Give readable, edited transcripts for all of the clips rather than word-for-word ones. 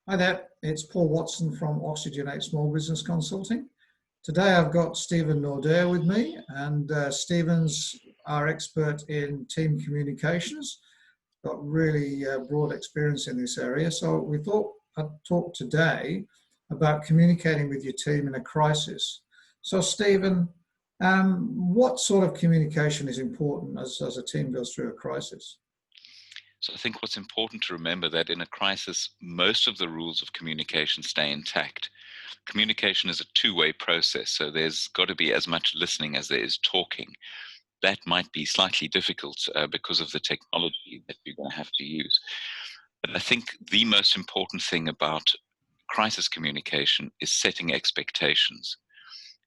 Hi there, it's Paul Watson from Oxygen8 Small Business Consulting. Today I've got Stephen Nordair with me, and Stephen's our expert in team communications, got really broad experience in this area. So we thought I'd talk today about communicating with your team in a crisis. So Stephen, what sort of communication is important as a team goes through a crisis? So I think what's important to remember that in a crisis, most of the rules of communication stay intact. Communication is a two-way process, so there's got to be as much listening as there is talking. That might be slightly difficult because of the technology that you're going to have to use. But I think the most important thing about crisis communication is setting expectations.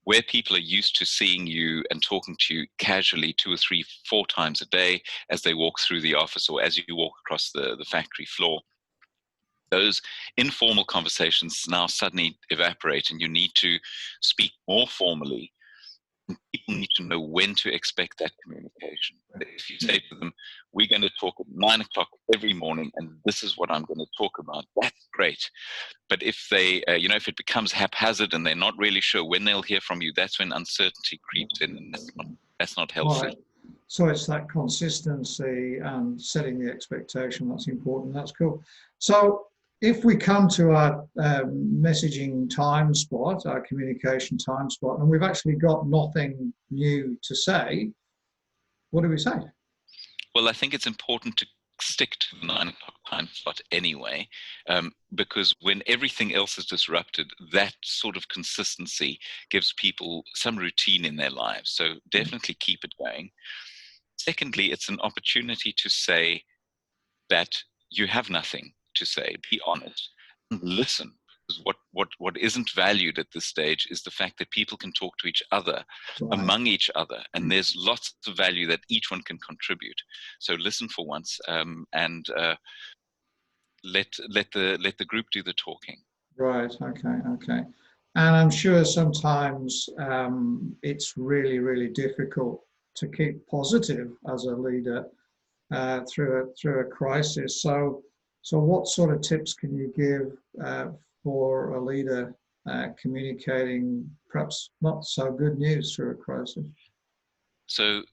Where people are used to seeing you and talking to you casually 2 or 3, 4 times a day as they walk through the office or as you walk across the factory floor, those informal conversations now suddenly evaporate and you need to speak more formally. People need to know when to expect that communication. If you say to them, we're going to talk at 9 o'clock every morning and this is what I'm going to talk about, that's great. But if they, if it becomes haphazard and they're not really sure when they'll hear from you, that's when uncertainty creeps in, and that's not healthy. Right. So it's that consistency and setting the expectation that's important. That's cool. So if we come to our messaging time spot, our communication time spot, and we've actually got nothing new to say, what do we say? Well, I think it's important to stick to the 9 o'clock time slot anyway, because when everything else is disrupted, that sort of consistency gives people some routine in their lives. So definitely keep it going. Secondly, it's an opportunity to say that you have nothing to say. Be honest and listen. Because what isn't valued at this stage is the fact that people can talk to each other, Right. among each other, and there's lots of value that each one can contribute. So listen for once, and let the group do the talking. Right. Okay. And I'm sure sometimes it's really, really difficult to keep positive as a leader through a crisis. So what sort of tips can you give for a leader communicating perhaps not so good news through a crisis? So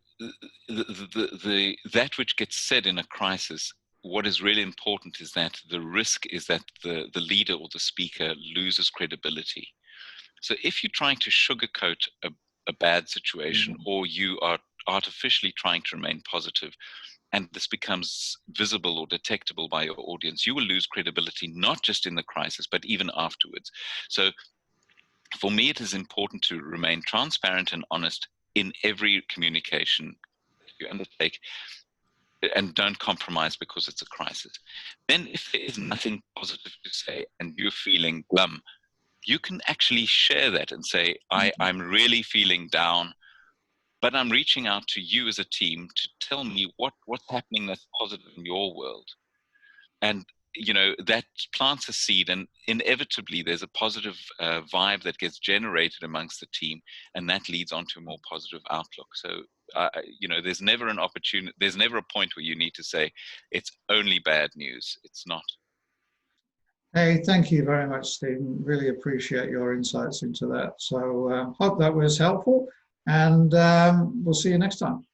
that which gets said in a crisis, what is really important is that the risk is that the leader or the speaker loses credibility. So if you're trying to sugarcoat a bad situation, or you are artificially trying to remain positive, and this becomes visible or detectable by your audience, you will lose credibility, not just in the crisis, but even afterwards. So for me, it is important to remain transparent and honest in every communication that you undertake, and don't compromise because it's a crisis. Then if there is nothing positive to say and you're feeling glum, you can actually share that and say, I'm really feeling down, but I'm reaching out to you as a team to tell me what's happening that's positive in your world. And that plants a seed, and inevitably there's a positive vibe that gets generated amongst the team, and that leads on to a more positive outlook. So there's never an opportunity, there's never a point where you need to say it's only bad news. It's not. Hey, thank you very much, Stephen. Really appreciate your insights into that. So hope that was helpful, and we'll see you next time.